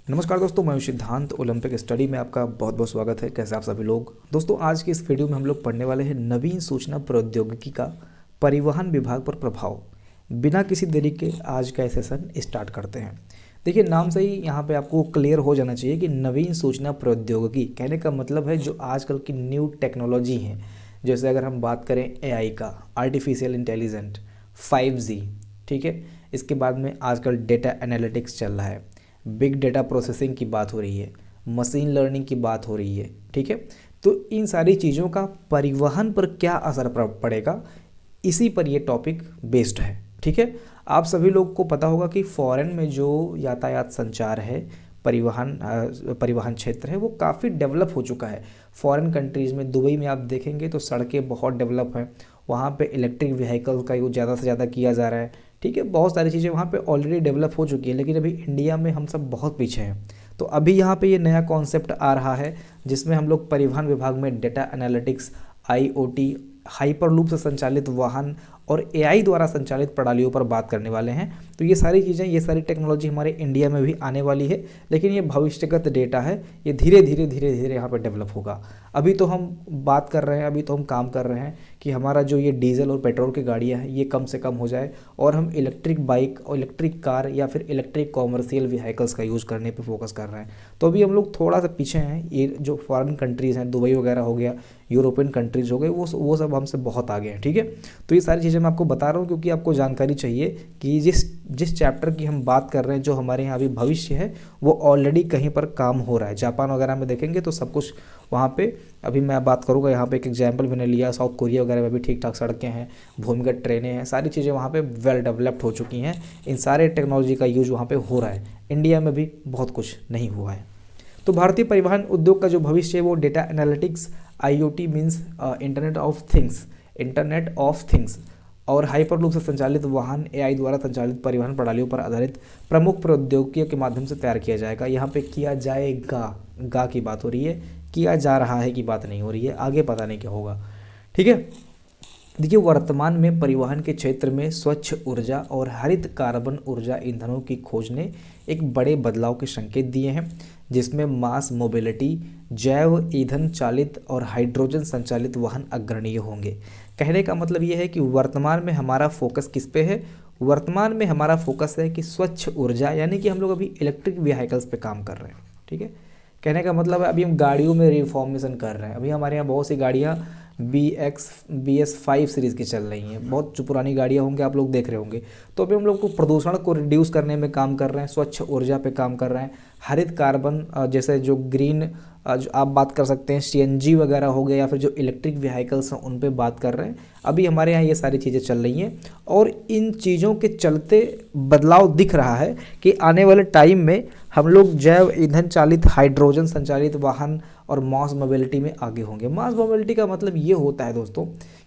नमस्कार दोस्तों, मैं हूं सिद्धांत। ओलंपिक स्टडी में आपका बहुत बहुत स्वागत है। कैसे आप सभी लोग। दोस्तों, आज की इस वीडियो में हम लोग पढ़ने वाले हैं नवीन सूचना प्रौद्योगिकी का परिवहन विभाग पर प्रभाव। बिना किसी देरी के आज का सेशन स्टार्ट करते हैं। देखिए, नाम से ही यहाँ पे आपको क्लियर हो जाना चाहिए कि नवीन सूचना प्रौद्योगिकी कहने का मतलब है जो आजकल की न्यू टेक्नोलॉजी है। जैसे अगर हम बात करें एआई का, आर्टिफिशियल इंटेलिजेंट, 5G, ठीक है। इसके बाद में आजकल डेटा एनालिटिक्स चल रहा है, बिग डेटा प्रोसेसिंग की बात हो रही है, मशीन लर्निंग की बात हो रही है, ठीक है। तो इन सारी चीज़ों का परिवहन पर क्या असर पड़ेगा, इसी पर ये टॉपिक बेस्ड है, ठीक है। आप सभी लोग को पता होगा कि फॉरेन में जो यातायात संचार है, परिवहन क्षेत्र है, वो काफ़ी डेवलप हो चुका है। फॉरेन कंट्रीज़ में, दुबई में आप देखेंगे तो सड़कें बहुत डेवलप हैं। वहाँ पे इलेक्ट्रिक व्हीकल का यूज़ ज़्यादा से ज़्यादा किया जा रहा है, ठीक है। बहुत सारी चीज़ें वहाँ पे ऑलरेडी डेवलप हो चुकी है, लेकिन अभी इंडिया में हम सब बहुत पीछे हैं। तो अभी यहाँ पे ये नया कॉन्सेप्ट आ रहा है जिसमें हम लोग परिवहन विभाग में डेटा एनालिटिक्स, आईओटी, हाइपरलूप से संचालित वाहन और एआई द्वारा संचालित प्रणालियों पर बात करने वाले हैं। तो ये सारी चीज़ें, ये सारी टेक्नोलॉजी हमारे इंडिया में भी आने वाली है, लेकिन ये भविष्यगत डेटा है। ये धीरे धीरे यहाँ पर डेवलप होगा। अभी तो हम बात कर रहे हैं, अभी तो हम काम कर रहे हैं कि हमारा जो ये डीजल और पेट्रोल की गाड़ियाँ हैं ये कम से कम हो जाए और हम इलेक्ट्रिक बाइक और इलेक्ट्रिक कार या फिर इलेक्ट्रिक कॉमर्शियल व्हीकल्स का यूज़ करने पे फोकस कर रहे हैं। तो अभी हम लोग थोड़ा सा पीछे हैं। ये जो फॉरेन कंट्रीज़ हैं, दुबई वगैरह हो गया, यूरोपियन कंट्रीज़ हो गए, वो सब हमसे बहुत आगे हैं, ठीक है। तो ये सारी चीज़ें मैं आपको बता रहा हूँ क्योंकि आपको जानकारी चाहिए कि जिस चैप्टर की हम बात कर रहे हैं, जो हमारे यहाँ अभी भविष्य है, वो ऑलरेडी कहीं पर काम हो रहा है। जापान वगैरह में देखेंगे तो सब कुछ वहाँ पे, अभी मैं बात करूँगा यहाँ पे एक एग्जांपल मैंने लिया, साउथ कोरिया वगैरह में भी ठीक ठाक सड़कें हैं, भूमिगत ट्रेनें हैं, सारी चीज़ें वहाँ पे वेल डेवलप्ड हो चुकी हैं। इन सारे टेक्नोलॉजी का यूज वहाँ पे हो रहा है। इंडिया में भी बहुत कुछ नहीं हुआ है। तो भारतीय परिवहन उद्योग का जो भविष्य है वो data analytics, IoT means internet of things और हाइपरलूप से संचालित वाहन, एआई द्वारा संचालित परिवहन प्रणालियों पर आधारित प्रमुख प्रौद्योगिकियों के माध्यम से तैयार किया जाएगा। यहाँ पे किया जाएगा, गा की बात हो रही है, किया जा रहा है की बात नहीं हो रही है। आगे पता नहीं क्या होगा, ठीक है। देखिए, वर्तमान में परिवहन के क्षेत्र में स्वच्छ ऊर्जा और हरित कार्बन ऊर्जा ईंधनों की खोज ने एक बड़े बदलाव के संकेत दिए हैं, जिसमें मास मोबिलिटी, जैव ईंधन चालित और हाइड्रोजन संचालित वाहन अग्रणीय होंगे। कहने का मतलब ये है कि वर्तमान में हमारा फोकस किस पे है। वर्तमान में हमारा फोकस है कि स्वच्छ ऊर्जा, यानी कि हम लोग अभी इलेक्ट्रिक व्हीकल्स पे काम कर रहे हैं, ठीक है। कहने का मतलब है अभी हम गाड़ियों में रिफॉर्मेशन कर रहे हैं। अभी हमारे यहाँ बहुत सी गाड़ियाँ BS5 सीरीज़ की चल रही हैं, बहुत जो पुरानी गाड़ियाँ होंगी आप लोग देख रहे होंगे। तो अभी हम लोग को प्रदूषण को रिड्यूस करने में काम कर रहे हैं, स्वच्छ ऊर्जा पे काम कर रहे हैं, हरित कार्बन, जैसे जो ग्रीन, जो आप बात कर सकते हैं CNG वगैरह हो गया, या फिर जो इलेक्ट्रिक व्हीकल्स हैं उन पे बात कर रहे हैं। अभी हमारे यहाँ ये सारी चीज़ें चल रही हैं और इन चीज़ों के चलते बदलाव दिख रहा है कि आने वाले टाइम में हम लोग जैव ईंधन चालित, हाइड्रोजन संचालित वाहन और मास मोबिलिटी में आगे होंगे। मास मोबिलिटी का मतलब ये होता है दोस्तों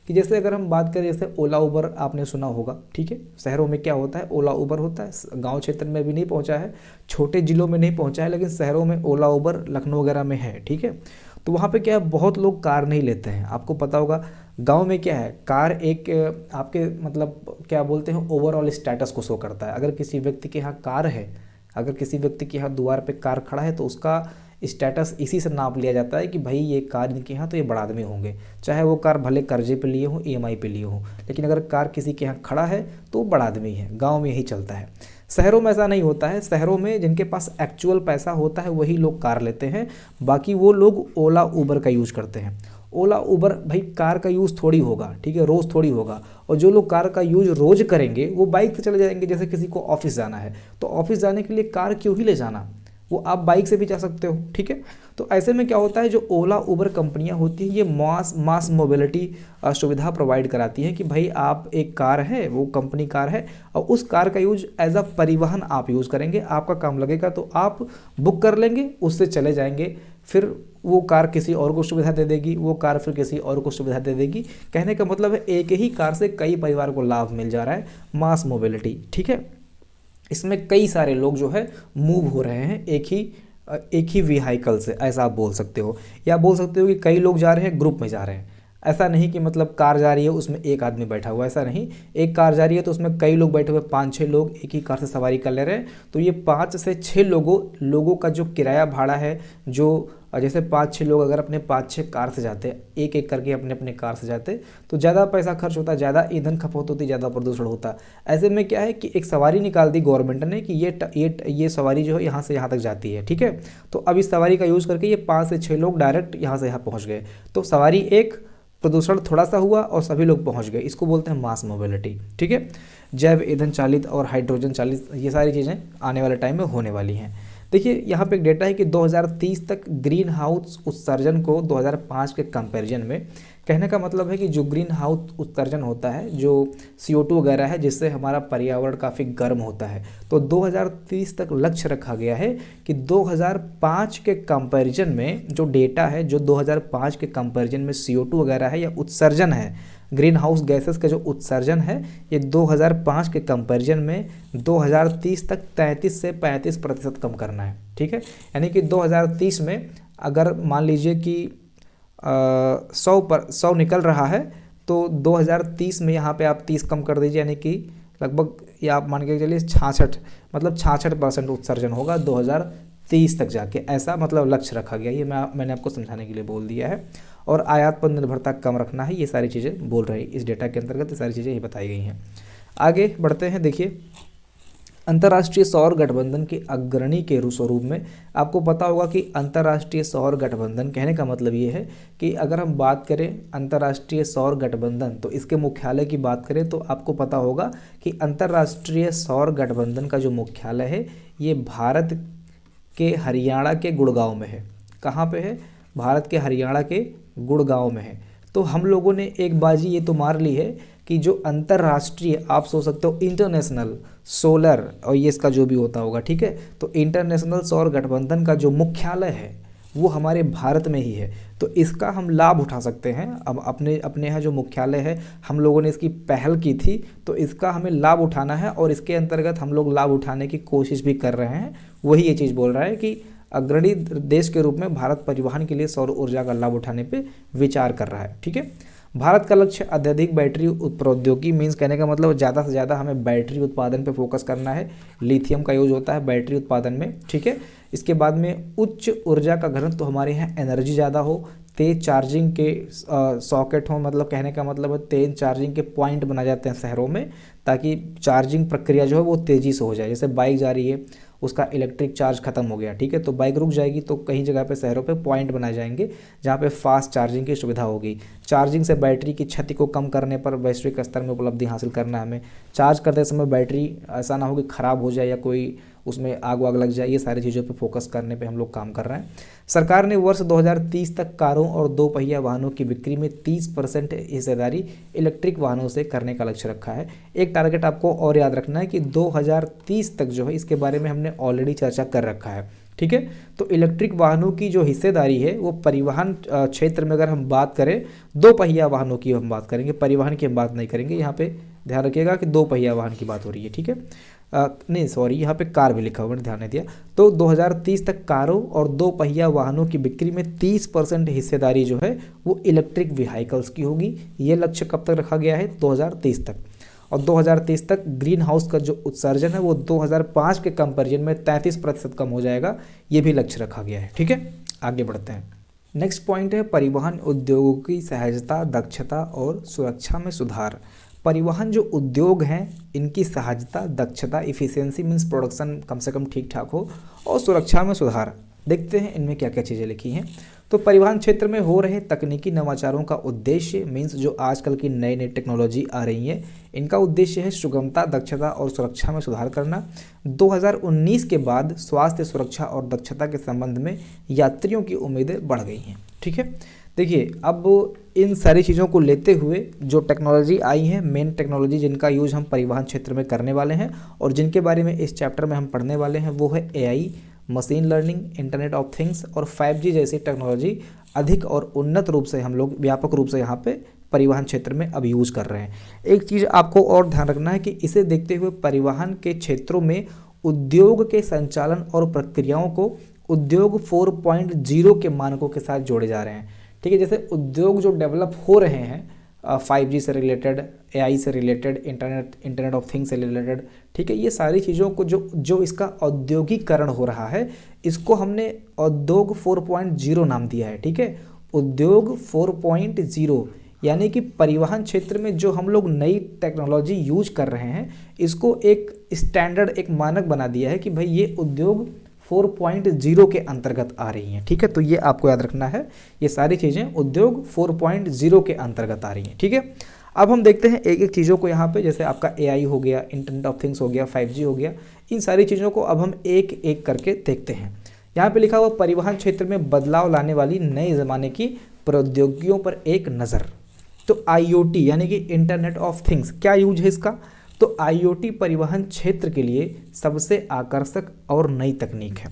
कि जैसे अगर हम बात करें, जैसे ओला उबर आपने सुना होगा, ठीक है। शहरों में क्या होता है, ओला उबर होता है। गांव क्षेत्र में भी नहीं पहुंचा है, छोटे जिलों में नहीं पहुंचा है, लेकिन शहरों में ओला उबर, लखनऊ वगैरह में है, ठीक है। तो वहाँ पे क्या है, बहुत लोग कार नहीं लेते हैं। आपको पता होगा गांव में क्या है, कार एक आपके मतलब क्या बोलते हैं, ओवरऑल स्टेटस को शो करता है। अगर किसी व्यक्ति के यहाँ कार है, अगर किसी व्यक्ति के यहाँ द्वार पे कार खड़ा है, तो उसका स्टेटस इसी से नाप लिया जाता है कि भाई ये कार इनके यहाँ, तो ये बड़ा आदमी होंगे। चाहे वो कार भले कर्जे पे लिए हों, EMI पे लिए हों, लेकिन अगर कार किसी के यहाँ खड़ा है तो वो बड़ा आदमी है। गांव में यही चलता है। शहरों में ऐसा नहीं होता है। शहरों में जिनके पास एक्चुअल पैसा होता है वही लोग कार लेते हैं, बाकी वो लोग ओला उबर का यूज़ करते हैं। ओला उबर भाई कार का यूज़ थोड़ी होगा, ठीक है, रोज़ थोड़ी होगा। और जो लोग कार का यूज़ रोज़ करेंगे वो बाइक से चले जाएंगे। जैसे किसी को ऑफिस जाना है तो ऑफिस जाने के लिए कार क्यों ही ले जाना, वो आप बाइक से भी जा सकते हो, ठीक है। तो ऐसे में क्या होता है, जो ओला उबर कंपनियां होती हैं ये मास मोबिलिटी सुविधा प्रोवाइड कराती हैं कि भाई आप एक कार है, वो कंपनी कार है, और उस कार का यूज एज अ परिवहन आप यूज़ करेंगे। आपका काम लगेगा तो आप बुक कर लेंगे, उससे चले जाएंगे, फिर वो कार किसी और को सुविधा दे देगी, वो कार फिर किसी और को सुविधा दे देगी। कहने का मतलब है एक ही कार से कई परिवार को लाभ मिल जा रहा है, मास मोबिलिटी, ठीक है। इसमें कई सारे लोग जो है मूव हो रहे हैं एक ही व्हीकल से, ऐसा आप बोल सकते हो। या बोल सकते हो कि कई लोग जा रहे हैं, ग्रुप में जा रहे हैं। ऐसा नहीं कि मतलब कार जा रही है उसमें एक आदमी बैठा हुआ, ऐसा नहीं। एक कार जा रही है तो उसमें कई लोग बैठे हुए, 5-6 लोग एक ही कार से सवारी कर ले रहे हैं, तो ये 5 से 6 लोगों का जो किराया भाड़ा है, जो जैसे 5-6 लोग अगर अपने 5-6 कार से जाते, एक एक करके अपने अपने कार से जाते, तो ज़्यादा पैसा खर्च होता, ज़्यादा ईंधन खपत होती, ज़्यादा प्रदूषण होता। ऐसे में क्या है कि एक सवारी निकाल दी गवर्नमेंट ने कि ये सवारी जो है यहाँ से यहाँ तक जाती है, ठीक है। तो अब इस सवारी का यूज़ करके ये 5 से 6 लोग डायरेक्ट यहाँ से यहाँ पहुँच गए, तो सवारी एक, प्रदूषण थोड़ा सा हुआ और सभी लोग पहुँच गए। इसको बोलते हैं मास मोबिलिटी, ठीक है। जैव ईंधन चालित और हाइड्रोजन चालित ये सारी चीज़ें आने वाले टाइम में होने वाली हैं। देखिए यहाँ पे एक डेटा है कि 2030 तक ग्रीन हाउस उत्सर्जन को 2005 के कंपैरिजन में, कहने का मतलब है कि जो ग्रीन हाउस उत्सर्जन होता है, जो CO2 वगैरह है, जिससे हमारा पर्यावरण काफ़ी गर्म होता है, तो 2030 तक लक्ष्य रखा गया है कि 2005 के कंपैरिजन में जो डेटा है, जो 2005 के कंपैरिजन में CO2 वगैरह है या उत्सर्जन है, ग्रीन हाउस गैसेस का जो उत्सर्जन है, ये 2005 के कंपैरिजन में 2030 तक 33 से 35% कम करना है, ठीक है। यानी कि 2030 में अगर मान लीजिए कि 100 निकल रहा है, तो 2030 में यहाँ पे आप 30 कम कर दीजिए, यानी कि लगभग, या आप मान के चलिए 66, मतलब 66% उत्सर्जन होगा 2030 तक जाके, ऐसा मतलब लक्ष्य रखा गया। ये मैंने आपको समझाने के लिए बोल दिया है। और आयात पर निर्भरता कम रखना है, ये सारी चीज़ें बोल रही, इस डेटा के अंतर्गत ये सारी चीज़ें ही बताई गई हैं। आगे बढ़ते हैं। देखिए अंतर्राष्ट्रीय सौर गठबंधन के अग्रणी के स्वरूप में, आपको पता होगा कि अंतर्राष्ट्रीय सौर गठबंधन, कहने का मतलब ये है कि अगर हम बात करें अंतर्राष्ट्रीय सौर गठबंधन, तो इसके मुख्यालय की बात करें तो आपको पता होगा कि अंतर्राष्ट्रीय सौर गठबंधन का जो मुख्यालय है, ये भारत के हरियाणा के गुड़गांव में है। कहाँ पे है? भारत के हरियाणा के गुड़गांव में है। तो हम लोगों ने एक बाजी ये तो मार ली है कि जो अंतर्राष्ट्रीय, आप सोच सकते हो इंटरनेशनल सोलर, और ये इसका जो भी होता होगा, ठीक है, तो इंटरनेशनल सौर गठबंधन का जो मुख्यालय है वो हमारे भारत में ही है, तो इसका हम लाभ उठा सकते हैं। अब अपने यहाँ जो मुख्यालय है, हम लोगों ने इसकी पहल की थी, तो इसका हमें लाभ उठाना है और इसके अंतर्गत हम लोग लाभ उठाने की कोशिश भी कर रहे हैं। वही ये चीज़ बोल रहा है कि अग्रणी देश के रूप में भारत परिवहन के लिए सौर ऊर्जा का लाभ उठाने पे विचार कर रहा है, ठीक है। भारत का लक्ष्य अत्यधिक बैटरी प्रौद्योगिकी, मीन्स कहने का मतलब ज़्यादा से ज़्यादा हमें बैटरी उत्पादन पे फोकस करना है। लिथियम का यूज होता है बैटरी उत्पादन में, ठीक है। इसके बाद में उच्च ऊर्जा का घनत्व, तो हमारे यहाँ एनर्जी ज़्यादा हो, तेज चार्जिंग के सॉकेट हो, मतलब कहने का मतलब है तेज चार्जिंग के पॉइंट बनाए जाते हैं शहरों में, ताकि चार्जिंग प्रक्रिया जो है वो तेज़ी से हो जाए। जैसे बाइक जा रही है, उसका इलेक्ट्रिक चार्ज खत्म हो गया, ठीक है, तो बाइक रुक जाएगी, तो कहीं जगह पे शहरों पे पॉइंट बनाए जाएंगे जहाँ पे फास्ट चार्जिंग की सुविधा होगी। चार्जिंग से बैटरी की क्षति को कम करने पर वैश्विक स्तर में उपलब्धि हासिल करना है हमें। चार्ज करते समय बैटरी ऐसा ना हो कि ख़राब हो जाए या कोई उसमें आग वाग लग जाए, ये सारी चीज़ों पे फोकस करने पे हम लोग काम कर रहे हैं। सरकार ने वर्ष 2030 तक कारों और 2 पहिया वाहनों की बिक्री में 30% हिस्सेदारी इलेक्ट्रिक वाहनों से करने का लक्ष्य रखा है। एक टारगेट आपको और याद रखना है कि 2030 तक जो है, इसके बारे में हमने ऑलरेडी चर्चा कर रखा है, ठीक है। तो इलेक्ट्रिक वाहनों की जो हिस्सेदारी है वो परिवहन क्षेत्र में, अगर हम बात करें 2 पहिया वाहनों की हम बात करेंगे, परिवहन की हम बात नहीं करेंगे। यहाँ पे ध्यान रखिएगा कि 2 पहिया वाहन की बात हो रही है, ठीक है। नहीं सॉरी, यहाँ पे कार भी लिखा हुआ, मैंने ध्यान नहीं दिया। तो 2030 तक कारों और 2 पहिया वाहनों की बिक्री में 30% हिस्सेदारी जो है वो इलेक्ट्रिक व्हीकल्स की होगी। ये लक्ष्य कब तक रखा गया है? 2030 तक। और 2030 तक ग्रीन हाउस का जो उत्सर्जन है वो 2005 के कंपैरिजन में 33% कम हो जाएगा, ये भी लक्ष्य रखा गया है, ठीक है। आगे बढ़ते हैं। नेक्स्ट पॉइंट है परिवहन उद्योगों की सहजता, दक्षता और सुरक्षा में सुधार। परिवहन जो उद्योग हैं इनकी सहजता, दक्षता, इफ़िशियंसी मीन्स प्रोडक्शन कम से कम ठीक ठाक हो, और सुरक्षा में सुधार। देखते हैं इनमें क्या क्या चीज़ें लिखी हैं। तो परिवहन क्षेत्र में हो रहे तकनीकी नवाचारों का उद्देश्य, मीन्स जो आजकल की नई नई टेक्नोलॉजी आ रही है, इनका उद्देश्य है सुगमता, दक्षता और सुरक्षा में सुधार करना। 2019 के बाद स्वास्थ्य, सुरक्षा और दक्षता के संबंध में यात्रियों की उम्मीदें बढ़ गई हैं, ठीक है। देखिए अब इन सारी चीज़ों को लेते हुए जो टेक्नोलॉजी आई है, मेन टेक्नोलॉजी जिनका यूज़ हम परिवहन क्षेत्र में करने वाले हैं और जिनके बारे में इस चैप्टर में हम पढ़ने वाले हैं, वो है AI, machine learning, internet of things और 5G जैसी टेक्नोलॉजी अधिक और उन्नत रूप से हम लोग व्यापक रूप से यहाँ पे परिवहन क्षेत्र में अब यूज़ कर रहे हैं। एक चीज़ आपको और ध्यान रखना है कि इसे देखते हुए परिवहन के क्षेत्रों में उद्योग के संचालन और प्रक्रियाओं को उद्योग 4.0 के मानकों के साथ जोड़े जा रहे हैं, ठीक है। जैसे उद्योग जो डेवलप हो रहे हैं 5G से रिलेटेड, AI से रिलेटेड, इंटरनेट ऑफ थिंग्स से रिलेटेड, ठीक है, ये सारी चीज़ों को जो इसका औद्योगिकरण हो रहा है, इसको हमने उद्योग 4.0 नाम दिया है। ठीक है, उद्योग 4.0 यानी कि परिवहन क्षेत्र में जो हम लोग नई टेक्नोलॉजी यूज कर रहे हैं, इसको एक स्टैंडर्ड, एक मानक बना दिया है कि भाई ये उद्योग 4.0 के अंतर्गत आ रही हैं। ठीक है, तो ये आपको याद रखना है, ये सारी चीज़ें उद्योग 4.0 के अंतर्गत आ रही हैं। ठीक है, अब हम देखते हैं एक एक चीज़ों को यहाँ पे, जैसे आपका AI हो गया, इंटरनेट ऑफ थिंग्स हो गया, 5G हो गया, इन सारी चीज़ों को अब हम एक एक करके देखते हैं। यहाँ पे लिखा हुआ परिवहन क्षेत्र में बदलाव लाने वाली नए ज़माने की प्रौद्योगिकियों पर एक नज़र। तो IoT यानी कि इंटरनेट ऑफ थिंग्स, क्या यूज है इसका? तो IoT परिवहन क्षेत्र के लिए सबसे आकर्षक और नई तकनीक है।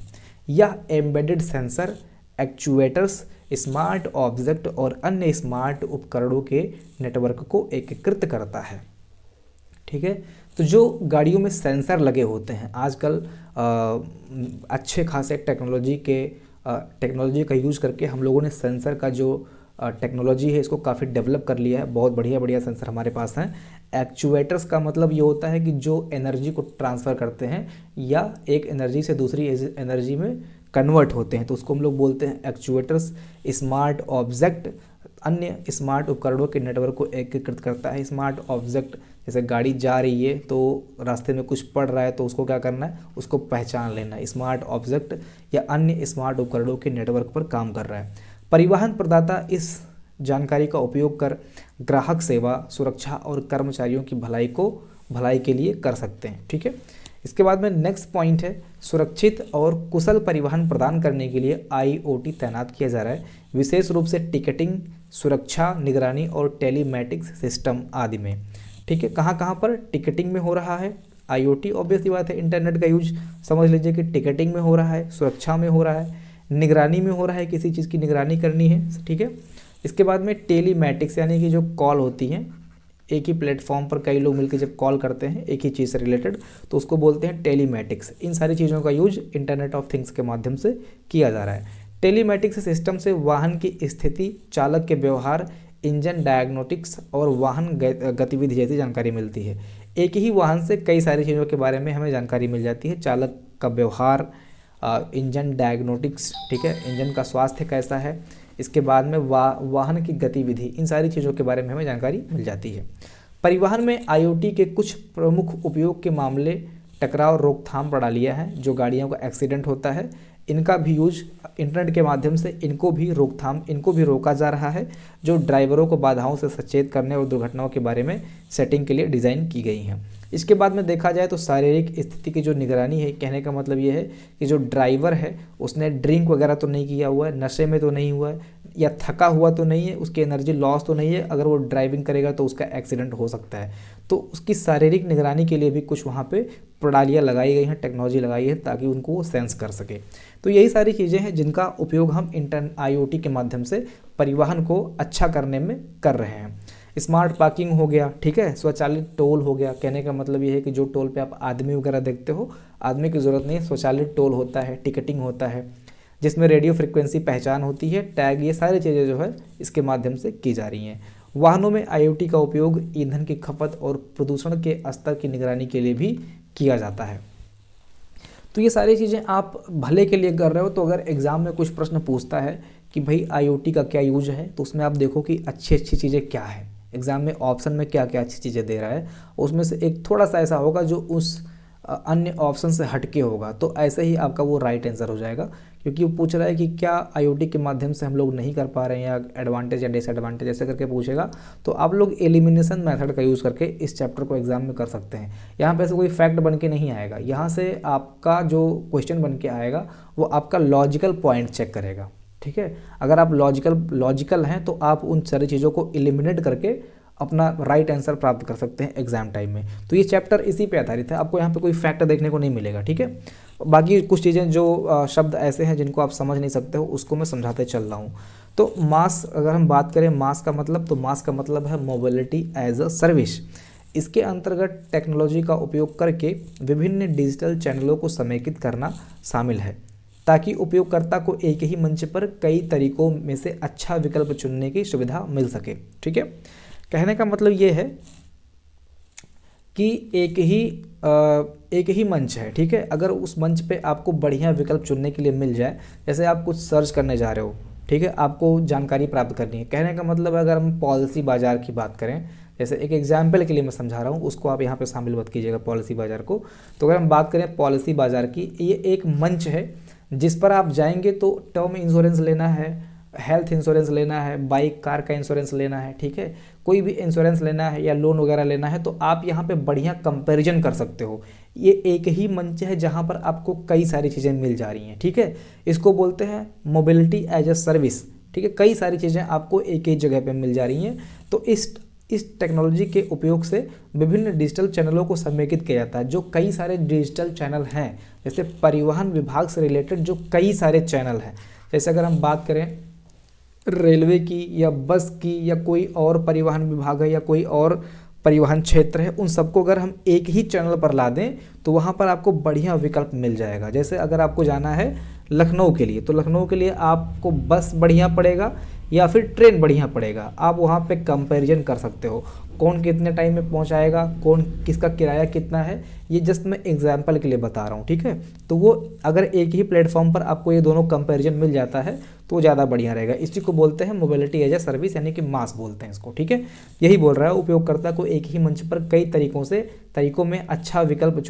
यह embedded sensor, actuators, smart object और अन्य स्मार्ट उपकरणों के नेटवर्क को एकीकृत करता है। ठीक है, तो जो गाड़ियों में सेंसर लगे होते हैं आजकल, अच्छे खासे टेक्नोलॉजी का यूज़ करके हम लोगों ने सेंसर का जो टेक्नोलॉजी है इसको काफ़ी डेवलप कर लिया है। बहुत बढ़िया बढ़िया सेंसर हमारे पास हैं। एक्चुएटर्स का मतलब ये होता है कि जो एनर्जी को ट्रांसफ़र करते हैं या एक एनर्जी से दूसरी एनर्जी में कन्वर्ट होते हैं, तो उसको हम लोग बोलते हैं एक्चुएटर्स। स्मार्ट ऑब्जेक्ट अन्य स्मार्ट उपकरणों के नेटवर्क को एकीकृत करता है। स्मार्ट ऑब्जेक्ट, जैसे गाड़ी जा रही है तो रास्ते में कुछ पड़ रहा है तो उसको क्या करना है, उसको पहचान लेना है। स्मार्ट ऑब्जेक्ट या अन्य स्मार्ट उपकरणों के नेटवर्क पर काम कर रहा है। परिवहन प्रदाता इस जानकारी का उपयोग कर ग्राहक सेवा, सुरक्षा और कर्मचारियों की भलाई के लिए कर सकते हैं। ठीक है, इसके बाद में नेक्स्ट पॉइंट है, सुरक्षित और कुशल परिवहन प्रदान करने के लिए IoT तैनात किया जा रहा है, विशेष रूप से टिकटिंग, सुरक्षा, निगरानी और टेलीमैटिक्स सिस्टम आदि में। ठीक है, कहाँ कहाँ पर टिकटिंग में हो रहा है IoT? ऑब्वियसली बात है, इंटरनेट का यूज समझ लीजिए कि टिकटिंग में हो रहा है, सुरक्षा में हो रहा है, निगरानी में हो रहा है, किसी चीज़ की निगरानी करनी है। ठीक है, इसके बाद में टेलीमैटिक्स यानी कि जो कॉल होती हैं, एक ही प्लेटफॉर्म पर कई लोग मिलकर जब कॉल करते हैं एक ही चीज़ से रिलेटेड, तो उसको बोलते हैं टेलीमैटिक्स। इन सारी चीज़ों का यूज इंटरनेट ऑफ थिंग्स के माध्यम से किया जा रहा है। टेलीमैटिक्स सिस्टम से वाहन की स्थिति, चालक के व्यवहार, इंजन डायग्नोस्टिक्स और वाहन गतिविधि जैसी जानकारी मिलती है। एक ही वाहन से कई सारी चीज़ों के बारे में हमें जानकारी मिल जाती है। चालक का व्यवहार, इंजन डायग्नोस्टिक्स, ठीक है, इंजन का स्वास्थ्य कैसा है, इसके बाद में वाहन की गतिविधि, इन सारी चीज़ों के बारे में हमें जानकारी मिल जाती है। परिवहन में IoT के कुछ प्रमुख उपयोग के मामले टकराव रोकथाम प्रणालियाँ हैं। जो गाड़ियों का एक्सीडेंट होता है इनका भी यूज इंटरनेट के माध्यम से इनको भी रोका जा रहा है, जो ड्राइवरों को बाधाओं से सचेत करने और दुर्घटनाओं के बारे में सेटिंग के लिए डिज़ाइन की गई हैं। इसके बाद में देखा जाए तो शारीरिक स्थिति की जो निगरानी है, कहने का मतलब ये है कि जो ड्राइवर है उसने ड्रिंक वगैरह तो नहीं किया हुआ है, नशे में तो नहीं हुआ है, या थका हुआ तो नहीं है, उसकी एनर्जी लॉस तो नहीं है। अगर वो ड्राइविंग करेगा तो उसका एक्सीडेंट हो सकता है, तो उसकी शारीरिक निगरानी के लिए भी कुछ वहाँ पे प्रणालियाँ लगाई गई हैं, टेक्नोलॉजी लगाई है ताकि उनको वो सेंस कर सके। तो यही सारी चीज़ें हैं जिनका उपयोग हम IoT के माध्यम से परिवहन को अच्छा करने में कर रहे हैं। स्मार्ट पार्किंग हो गया, ठीक है, स्वचालित टोल हो गया। कहने का मतलब ये है कि जो टोल पे आप आदमी वगैरह देखते हो, आदमी की ज़रूरत नहीं है, स्वचालित टोल होता है, टिकटिंग होता है, जिसमें रेडियो फ्रिक्वेंसी पहचान होती है, टैग, ये सारी चीज़ें जो है इसके माध्यम से की जा रही हैं। वाहनों में IoT का उपयोग ईंधन की खपत और प्रदूषण के स्तर की निगरानी के लिए भी किया जाता है। तो ये सारी चीज़ें आप भले के लिए कर रहे हो, तो अगर एग्ज़ाम में कुछ प्रश्न पूछता है कि भाई IoT का क्या यूज है, तो उसमें आप देखो कि अच्छी अच्छी चीज़ें क्या है, एग्ज़ाम में ऑप्शन में क्या क्या अच्छी चीज़ें दे रहा है, उसमें से एक थोड़ा सा ऐसा होगा जो उस अन्य ऑप्शन से हटके होगा, तो ऐसे ही आपका वो राइट आंसर हो जाएगा। क्योंकि वो पूछ रहा है कि क्या IoT के माध्यम से हम लोग नहीं कर पा रहे हैं, या एडवांटेज या डिसएडवांटेज ऐसे करके पूछेगा, तो आप लोग एलिमिनेशन मेथड का यूज़ करके इस चैप्टर को एग्जाम में कर सकते हैं। यहाँ पे ऐसे कोई फैक्ट बन के नहीं आएगा, यहाँ से आपका जो क्वेश्चन बन के आएगा वो आपका लॉजिकल पॉइंट चेक करेगा। ठीक है, अगर आप लॉजिकल हैं तो आप उन सारी चीज़ों को एलिमिनेट करके अपना राइट आंसर प्राप्त कर सकते हैं एग्जाम टाइम में। तो ये चैप्टर इसी पे आधारित है, आपको यहाँ पे कोई फैक्ट देखने को नहीं मिलेगा। ठीक है, बाकी कुछ चीज़ें जो शब्द ऐसे हैं जिनको आप समझ नहीं सकते हो, उसको मैं समझाते चल रहा हूँ। तो मास, अगर हम बात करें मास का मतलब, तो मास का मतलब है मोबिलिटी एज अ सर्विस। इसके अंतर्गत टेक्नोलॉजी का उपयोग करके विभिन्न डिजिटल चैनलों को समेकित करना शामिल है, ताकि उपयोगकर्ता को एक ही मंच पर कई तरीकों में से अच्छा विकल्प चुनने की सुविधा मिल सके। ठीक है, कहने का मतलब ये है कि एक ही मंच है। ठीक है, अगर उस मंच पे आपको बढ़िया विकल्प चुनने के लिए मिल जाए, जैसे आप कुछ सर्च करने जा रहे हो, ठीक है, आपको जानकारी प्राप्त करनी है। कहने का मतलब अगर हम पॉलिसी बाजार की बात करें, जैसे एक एग्जाम्पल के लिए मैं समझा रहा हूँ, उसको आप यहाँ पे शामिल मत कीजिएगा पॉलिसी बाजार को। तो अगर हम बात करें पॉलिसी बाजार की, ये एक मंच है जिस पर आप जाएंगे तो टर्म इंश्योरेंस लेना है, हेल्थ इंश्योरेंस लेना है, बाइक कार का इंश्योरेंस लेना है, ठीक है, कोई भी इंश्योरेंस लेना है या लोन वगैरह लेना है, तो आप यहाँ पे बढ़िया कंपैरिजन कर सकते हो। ये एक ही मंच है जहाँ पर आपको कई सारी चीज़ें मिल जा रही हैं। ठीक है, इसको बोलते हैं मोबिलिटी एज ए सर्विस। ठीक है, कई सारी चीज़ें आपको एक ही जगह पे मिल जा रही हैं। तो इस टेक्नोलॉजी के उपयोग से विभिन्न डिजिटल चैनलों को समेकित किया जाता है। जो कई सारे डिजिटल चैनल हैं, जैसे परिवहन विभाग से रिलेटेड जो कई सारे चैनल हैं, जैसे अगर हम बात करें रेलवे की या बस की या कोई और परिवहन विभाग है या कोई और परिवहन क्षेत्र है, उन सबको अगर हम एक ही चैनल पर ला दें तो वहाँ पर आपको बढ़िया विकल्प मिल जाएगा। जैसे अगर आपको जाना है लखनऊ के लिए, तो लखनऊ के लिए आपको बस बढ़िया पड़ेगा या फिर ट्रेन बढ़िया पड़ेगा। आप वहाँ पे कंपैरिजन कर सकते हो, कौन कितने टाइम में पहुँचाएगा, कौन किसका किराया कितना है। ये जस्ट मैं एग्जाम्पल के लिए बता रहा हूँ। ठीक है, तो वो अगर एक ही प्लेटफॉर्म पर आपको ये दोनों कंपैरिजन मिल जाता है तो ज़्यादा बढ़िया रहेगा। इसी को बोलते हैं मोबिलिटी एज ए सर्विस, यानी कि मास बोलते हैं इसको। ठीक है, यही बोल रहा है, उपयोगकर्ता को एक ही मंच पर कई तरीकों में अच्छा विकल्प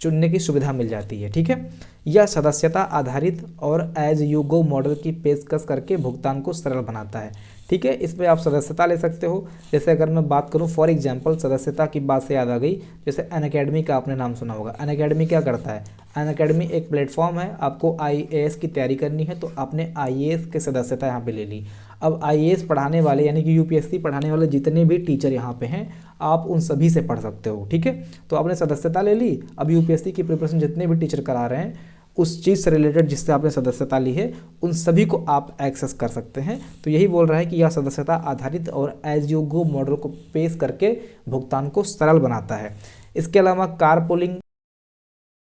चुनने की सुविधा मिल जाती है। ठीक है, यह सदस्यता आधारित और एज यू गो मॉडल की पेशकश करके भुगतान को सरल बनाता है। ठीक है, इसमें आप सदस्यता ले सकते हो। जैसे अगर मैं बात करूं फॉर एग्जांपल, सदस्यता की बात से याद आ गई, जैसे अनअकैडमी का आपने नाम सुना होगा। अनअकैडमी क्या करता है? अनअकैडमी एक प्लेटफॉर्म है, आपको IAS की तैयारी करनी है तो आपने IAS के सदस्यता यहाँ पे ले ली। अब IAS पढ़ाने वाले यानी कि UPSC पढ़ाने वाले जितने भी टीचर यहाँ पे हैं, आप उन सभी से पढ़ सकते हो। ठीक है, तो आपने सदस्यता ले ली। अब UPSC की प्रिपरेशन जितने भी टीचर करा रहे हैं, उस चीज़ से रिलेटेड जिससे आपने सदस्यता ली है, उन सभी को आप एक्सेस कर सकते हैं। तो यही बोल रहा है कि यह सदस्यता आधारित और एज यू गो मॉडल को पेश करके भुगतान को सरल बनाता है। इसके अलावा कारपूलिंग